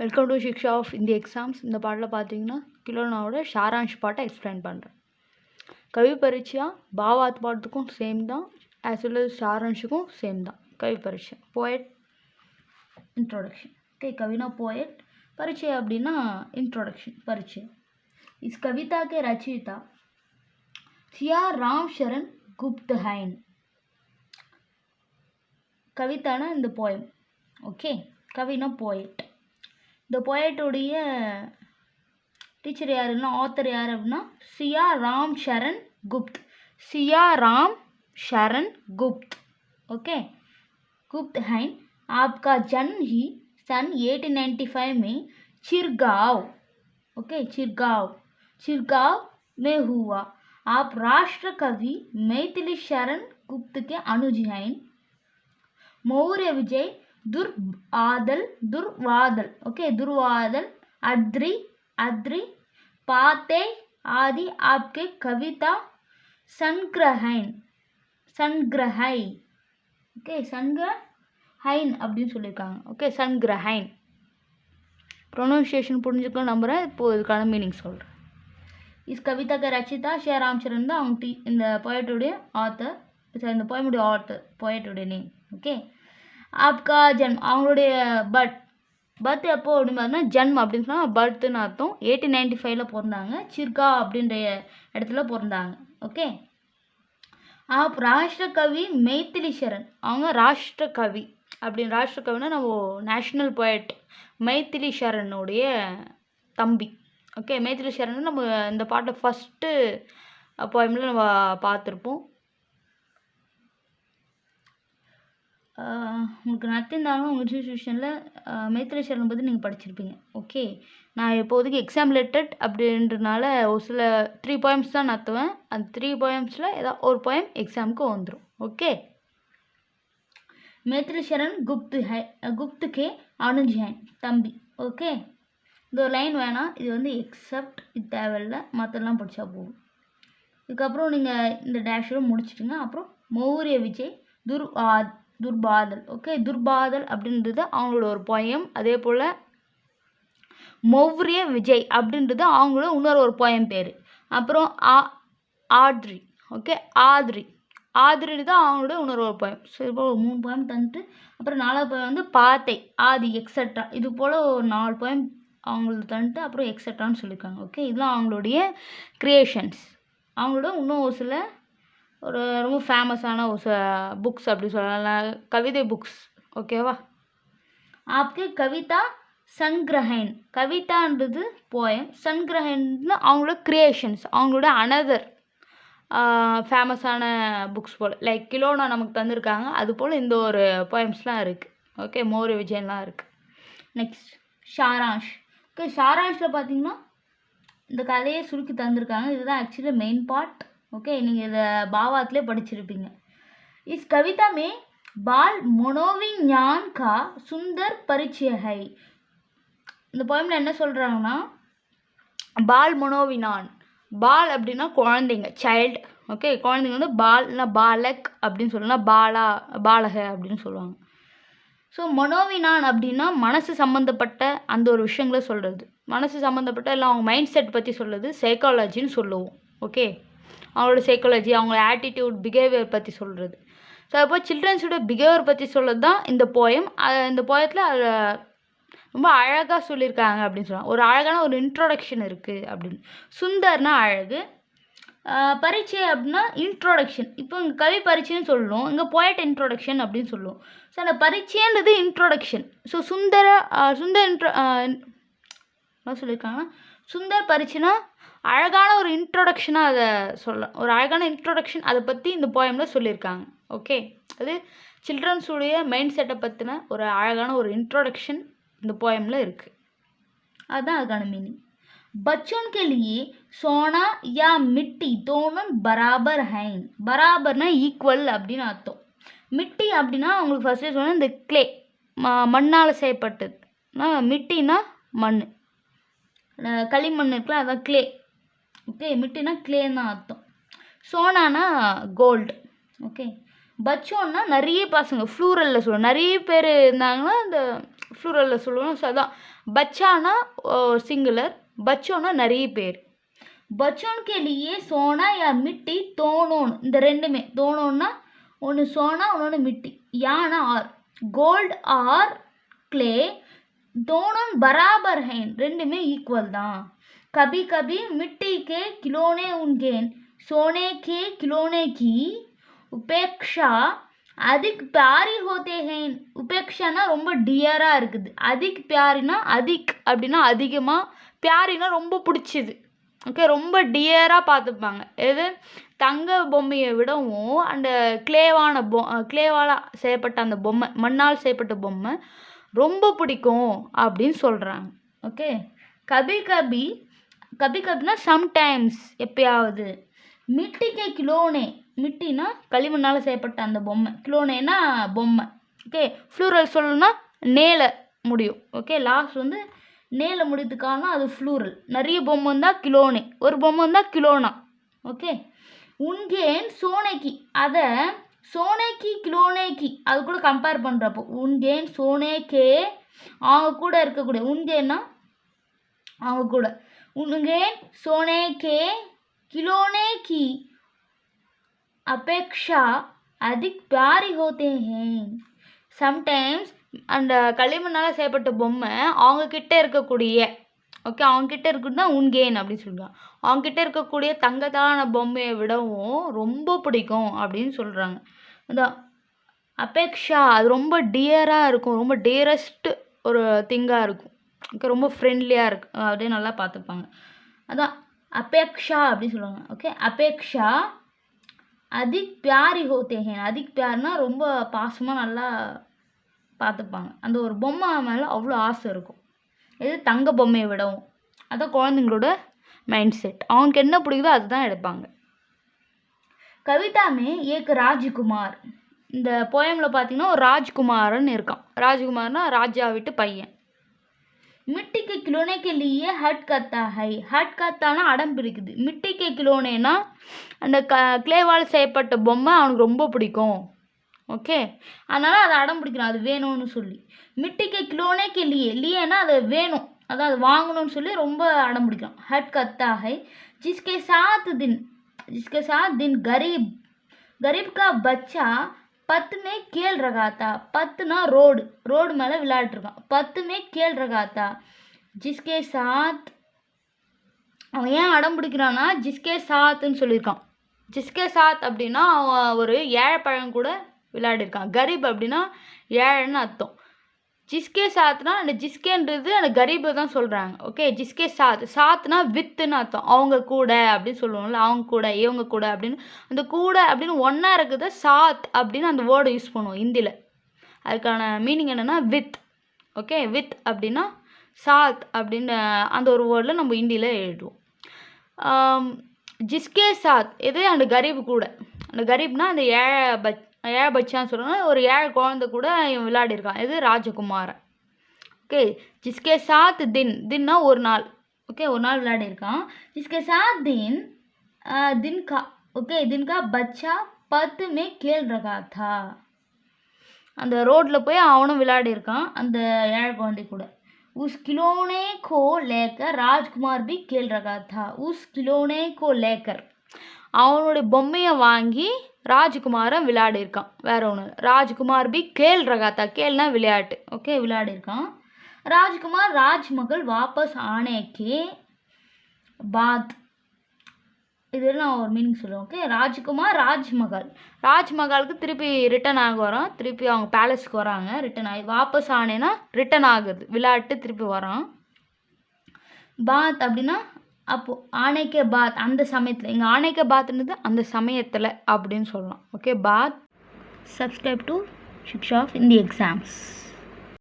Welcome to Shiksha of இந்திய exams. இந்த பாட்டில் பார்த்தீங்கன்னா கிலோனாவோட ஷாரான்ஷ் பாட்டை எக்ஸ்பிளைன் பண்ணுறேன். கவி பரீட்சையா பாவாத் பாட்டுக்கும் சேம் தான், ஆஸ் வெல் அஸ் ஷாரான்ஷுக்கும் சேம் தான். கவி பரீட்சை போயட் इंट्रोडक्शन. ओके, कविना पोएट, परिचय அப்படின்னா इंट्रोडक्शन परिचय. इस कविता के रचयिता सिया राम शरण गुप्त हैं. கவிதானா இந்த போயம். ஓகே, கவினா போயட். இந்த போயட்டுடைய டீச்சர் யாருன்னா ஆத்தர் யார் அப்படின்னா सिया राम शरण गुप्त. सिया राम शरण गुप्त. ओके, गुप्त हैं. आपका जन्म ही सन 1895 में चिरगांव, ओके चिरगांव में हुआ. आप राष्ट्र कवि मैथिली शरण गुप्त के अनुज हैं. मौर्य विजय दुर्वादल ओके दुर्वादल अद्री पाते आदि आपके कविता संग्रह ओके संग्रहैन அப்படின்னு சொல்லியிருக்காங்க. ஓகே, சன்கிரஹைன் ப்ரொனவுன்சியேஷன் புரிஞ்சுக்கலாம் நம்புகிறேன். இப்போது இதுக்கான மீனிங் சொல்கிறேன். இஸ் கவிதாக்கு ரச்சிதா சியா ராமச்சரன் தான் அவங்க இந்த போயட்டுடைய ஆத்தர். இந்த போயமுடைய ஆத்தர், போயட்டுடைய நேம். ஓகே, ஆப்கா ஜன்ம் அவங்களுடைய பர்த் எப்போ அப்படின்னு பார்த்தீங்கன்னா ஜன்ம் அப்படின்னு சொன்னால் பர்த்துன்னு அர்த்தம். 1895 பிறந்தாங்க. சிர்கா அப்படின்ற இடத்துல பிறந்தாங்க. ஓகே, ஆப் ராஷ்டிர கவி மைத்திலி சரண் அவங்க ராஷ்டிர கவி அப்படின்னு. ராஷ்டிர கவினா நம்ம நேஷ்னல் போயட் மைத்திலி சரணுடைய தம்பி. ஓகே, மைத்திலி சரண் நம்ம இந்த பாட்டை ஃபஸ்ட்டு போயமில் நம்ம பார்த்துருப்போம். உங்களுக்கு நத்திருந்தாலும் உங்கள் இன்ஸ்டியூஷனில் மைத்திலி சரண் பற்றி நீங்கள் படிச்சிருப்பீங்க. ஓகே, நான் இப்போதைக்கு எக்ஸாம் ரிலேட்டட் அப்படின்றனால ஒரு சில 3 போயம்ஸ் தான் நடத்துவேன். அந்த 3 போயம்ஸில் ஏதாவது ஒரு போயம் எக்ஸாமுக்கு வந்துடும். ஓகே, मैथिली शरण गुप्त के अनुज हैं தம்பி. ஓகே, இந்த ஒரு லைன் வேணாம், இது வந்து எக்ஸப்ட், இது தேவையில்லை, மற்றெல்லாம் படித்தா போகும். இதுக்கப்புறம் நீங்கள் இந்த டேஷோடு முடிச்சிட்டிங்க. அப்புறம் மௌரிய விஜய் துர்பாதல். ஓகே, துர்பாதல் அப்படின்றது அவங்களோட ஒரு போயம். அதே போல் மௌரிய விஜய் அப்படின்றது அவங்களோட இன்னொரு ஒரு போயம் பேர். அப்புறம் ஆத்ரி. ஓகே, ஆத்ரி தான் அவங்களோட இன்னொரு ஒரு போயம். ஸோ இது போல் ஒரு 3 போயம் தந்துட்டு அப்புறம் 4வது போயம் வந்து பாத்தை ஆதி எக்ஸட்ரா. இது போல் ஒரு 4 போயம் அவங்களுக்கு தந்துட்டு அப்புறம் எக்ஸட்ரான்னு சொல்லியிருக்காங்க. ஓகே, இதெல்லாம் அவங்களுடைய க்ரியேஷன்ஸ். அவங்களோட இன்னும் ஒரு சில ஒரு ரொம்ப ஃபேமஸான ஒரு புக்ஸ் அப்படி சொல்லலாம், கவிதை புக்ஸ். ஓகேவா. ஆப்கே கவிதா சன்கிரஹைன். கவிதான்றது போயம், சன்கிரஹைன்னா அவங்களோட க்ரியேஷன்ஸ், அவங்களோட அனதர் ஃபேமஸான புக்ஸ் போல். லைக் கிலோனா நமக்கு தந்திருக்காங்க, அது போல் இந்த ஒரு போயம்ஸ்லாம் இருக்குது. ஓகே, மௌரிய விஜயன்லாம் இருக்குது. நெக்ஸ்ட் ஷாரான்ஷ். ஓகே, ஷாரான்ஷில் பார்த்தீங்கன்னா இந்த கதையை சுருக்கி தந்திருக்காங்க. இதுதான் ஆக்சுவலி மெயின் பார்ட். ஓகே, நீங்கள் இதை பாவாத்திலே படிச்சிருப்பீங்க. இஸ் கவிதா மே பால் மனோவிஞ்ஞான் கா சுந்தர் பரிச்சய ஹை. இந்த போயமில் என்ன சொல்கிறாங்கன்னா பால் மனோவினான். பால் அப்படின்னா குழந்தைங்க, சைல்டு. ஓகே, குழந்தைங்க வந்து பால்னா பாலக் அப்படின்னு சொல்லலாம், பாலக அப்படின்னு சொல்லுவாங்க. ஸோ மனோவினான் அப்படின்னா மனசு சம்மந்தப்பட்ட அந்த ஒரு விஷயங்களை சொல்கிறது. மனசு சம்மந்தப்பட்ட இல்லை அவங்க மைண்ட் செட் பற்றி சொல்கிறது சைக்காலஜின்னு சொல்லுவோம். ஓகே, அவங்களோட சைக்காலஜி, அவங்களோட ஆட்டிடியூட், பிஹேவியர் பற்றி சொல்கிறது. ஸோ அப்போ சில்ட்ரன்ஸோட பிஹேவியர் பற்றி சொல்கிறது தான் இந்த போயம். இந்த போயத்தில் அதில் ரொம்ப அழகாக சொல்லியிருக்காங்க அப்படின்னு சொல்லுவாங்க. ஒரு அழகான ஒரு இன்ட்ரோடக்ஷன் இருக்குது அப்படின்னு. சுந்தர்னா அழகு, பரீட்சை அப்படின்னா இன்ட்ரோடக்ஷன். இப்போ இங்கே கவி பரீட்சைன்னு சொல்லணும், இங்கே போயட் இன்ட்ரோடக்ஷன் அப்படின்னு சொல்லுவோம். ஸோ அந்த பரீட்சைன்றது இன்ட்ரோடக்ஷன். ஸோ என்ன சொல்லியிருக்காங்கன்னா சுந்தர் பரீட்சைனா அழகான ஒரு இன்ட்ரோடக்ஷனாக அதை சொல்லலாம். ஒரு அழகான இன்ட்ரோடக்ஷன் அதை பற்றி இந்த போயமில் சொல்லியிருக்காங்க. ஓகே, அது சில்ட்ரன்ஸுடைய மைண்ட் செட்டை பற்றின ஒரு அழகான ஒரு இன்ட்ரோடக்ஷன் இந்த போயமில் இருக்குது. அதுதான் அதுக்கான மீனிங். बच्चों के लिए सोना या मिट्टी दोनों बराबर हैं. பராபர்னா ஈக்குவல் அப்படின்னு அர்த்தம். மிட்டி அப்படின்னா உங்களுக்கு ஃபஸ்ட்டே சொன்னால் இந்த கிளே, மண்ணால் செய்யப்பட்டது. மிட்டினா மண், களிமண் இருக்குல்ல, அதான் கிளே. ஓகே, மிட்டினா கிளேன்னு தான் அர்த்தம். சோனானா கோல்டு. ஓகே, பச்சோன்னா நிறைய பசங்க ஃப்ளூரலில் சொல்லுவோம், நிறைய பேர் இருந்தாங்கன்னா அந்த ஃப்ளூரலில் சொல்லுவோம். ஸோ அதான் பச்சானா சிங்குலர், பச்சோன்னா நிறைய பேர். बच्चों के लिए सोना या मिट्टी दोनों இந்த ரெண்டுமே दोनोंனா ஒன்று सोना இன்னொன்று मिट्टी याना और गोल्ड और क्ले दोनों बराबर हैं ரெண்டுமே ஈக்குவல் தான். कभी कभी मिट्टी के खिलौने उनके सोने के खिलौने की उपेक्षा अधिक प्यारी होते हैं. உபேக்ஷானா ரொம்ப டியராக இருக்குது, அதிக் பியாரினா அதிக் அப்படின்னா அதிகமாக, பியாரினா ரொம்ப பிடிச்சிது. ஓகே, ரொம்ப டியராக பார்த்துப்பாங்க. எது தங்க பொம்மையை விடவும் அந்த கிளேவால் செய்யப்பட்ட அந்த பொம்மை, மண்ணால் செய்யப்பட்ட பொம்மை ரொம்ப பிடிக்கும் அப்படின்னு சொல்கிறாங்க. ஓகே, கபி கபி கபி கபினா சம்டைம்ஸ் எப்பயாவது. மிட்டிக்கே கிலோனே, மிட்டினா களிமண்ணால் செய்யப்பட்ட அந்த பொம்மை, கிலோனேனா பொம்மை. ஓகே, ஃப்ளூரல் சொல்லணும்னா நேல முடியும். ஓகே, லாஸ்ட் வந்து நேல முடியதுக்கான அது ஃப்ளூரல். நிறைய பொம்மை வந்தால் கிலோனே, ஒரு பொம்மை வந்தால் கிலோனா. ஓகே, உன்கேன் சோனேக்கி, அதை சோனேக்கி கிலோனேக்கி அது கூட கம்பேர் பண்ணுறப்போ உன்கேன் சோனேக்கே அவங்க கூட இருக்கக்கூடிய, உன்கேன்னா அவங்க கூட, உன்கேன் சோனேக்கே கிலோனேக்கி अपेक्षा अधिक प्यारी होते हैं. சம்டைம்ஸ் அந்த களிமண்ணால் செய்யப்பட்ட பொம்மை அவங்கக்கிட்ட இருக்கக்கூடிய, ஓகே, அவங்கக்கிட்ட இருக்கிறது தான் உன்கேன் அப்படின்னு சொல்கிறாங்க. அவங்கக்கிட்ட இருக்கக்கூடிய தங்கத்தான பொம்மையை விடவும் ரொம்ப பிடிக்கும் அப்படின்னு சொல்கிறாங்க. அதான் அபேக்ஷா, அது ரொம்ப டியராக இருக்கும், ரொம்ப டியரஸ்ட்டு ஒரு திங்காக இருக்கும். ஓகே, ரொம்ப ஃப்ரெண்ட்லியாக இருக்கு, அப்படியே நல்லா பார்த்துப்பாங்க. அதான் அபேக்ஷா அப்படின்னு சொல்லுவாங்க. ஓகே, அபேக்ஷா அதிக் பியாரி ஹோத்தே ஹேன். அதிக் பியார்னா ரொம்ப பாசமாக நல்லா பார்த்துப்பாங்க. அந்த ஒரு பொம்மை மேலே அவ்வளோ ஆசை இருக்கும், இது தங்க பொம்மையை விடவும். அதான் குழந்தைங்களோட மைண்ட் செட், அவங்களுக்கு என்ன பிடிக்குதோ அதுதான் எடுப்பாங்க. கவிதாமே ஏக் ராஜ்குமார், இந்த போயமில் பார்த்தீங்கன்னா ஒரு ராஜ்குமாரன்னு இருக்கான். ராஜ்குமார்னா ராஜா வீட்டு பையன். மிட்டிக்கு கிலோனேக்கு லியே ஹட் கத்தா ஹை. ஹட் கத்தானா அடம் பிடிக்குது. மிட்டிக்கு கிலோனேனா அந்த கிளேவால் செய்யப்பட்ட பொம்மை அவனுக்கு ரொம்ப பிடிக்கும். ஓகே, அதனால் அதை அடம் பிடிக்கிறான், அது வேணும்னு சொல்லி. மிட்டிக்கு கிலோனேக்கு லியேனா அது வேணும், அதான் அது வாங்கணும்னு சொல்லி ரொம்ப அடம் பிடிக்கிறான். ஹட் கத்தா ஹை. ஜிஸ்கே சாத் தின் கரீப் கா பச்சா பத்து மே கேள் ரகாத்தா. பத்துனா ரோடு மேலே விளையாட்டுருக்கான். பத்து மே கேள் ரகாத்தா. ஜிஸ்கே சாத், அவன் ஏன் அடம் பிடிக்கிறான்னா ஜிஸ்கே சாத்துன்னு சொல்லியிருக்கான். ஜிஸ்கே சாத் அப்படின்னா அவன் ஒரு ஏழை பழம் கூட விளையாடிருக்கான். கரீப் அப்படின்னா ஏழைன்னு அர்த்தம். ஜிஸ்கே சாத்னா அந்த ஜிஸ்கேன்றது அந்த கரீபை தான் சொல்கிறாங்க. ஓகே, ஜிஸ்கே சாத்னா வித்துன்னு அர்த்தம், அவங்க கூட அப்படின்னு சொல்லுவோம்ல, அவங்க கூட இவங்க கூட அப்படின்னு. அந்த கூட அப்படின்னு ஒன்றா இருக்குது சாத் அப்படின்னு அந்த வேர்டை யூஸ் பண்ணுவோம் ஹிந்தியில். அதுக்கான மீனிங் என்னென்னா வித். ஓகே, வித் அப்படின்னா சாத் அப்படின்னு அந்த ஒரு வேர்டில் நம்ம ஹிந்தியில் எழுதுவோம். ஜிஸ்கே சாத் இது அந்த கரீப் கூட. அந்த கரீப்னா அந்த ஏழை பச்சான்னு சொல்கிறாங்க, ஒரு ஏழை குழந்தை கூட இவன் விளையாடிருக்கான். இது ராஜகுமாரன். ஓகே, ஜிஸ்கே சாத் தின்னா ஒரு நாள். ஓகே, ஒரு நாள் விளையாடிருக்கான். ஜிஸ்கே சாத் தின்கா. ஓகே, தின்கா பச்சா பத்து மே கேள் ரகா தா. அந்த ரோட்டில் போய் அவனும் விளையாடிருக்கான் அந்த ஏழை குழந்தை கூட. உஸ் கிலோனே கோ லேக்கர் ராஜ்குமார் பி கேள் ரகா தா. உஸ் கிலோனே கோ லேக்கர், அவனுடைய பொம்மையை வாங்கி ராஜ்குமாரன் விளையாடிருக்கான். வேற ஒன்று, ராஜ்குமார் பி கேள் ரகாத்தா. கேள்னா விளையாட்டு. ஓகே, விளையாடிருக்கான். ராஜ்குமார் ராஜ்மகள் வாபஸ் ஆனேக்கே பாத், இது நான் ஒரு மீனிங் சொல்லுவேன். ஓகே, ராஜ்குமார் ராஜ்மகாலுக்கு திருப்பி ரிட்டன் ஆக வரான். திருப்பி அவங்க பேலஸ்க்கு வராங்க, ரிட்டன் ஆகி. வாபஸ் ஆனேன்னா ரிட்டன் ஆகுது, விளையாட்டு திருப்பி வரான். பாத் அப்படின்னா அப்போது ஆனைக்கே பாத், அந்த சமயத்தில். இங்கே ஆனைக்கே பாத்ன்றது அந்த சமயத்தில் அப்படின்னு சொல்லலாம். ஓகே, பாத். Subscribe to Shiksha of Hindi exams.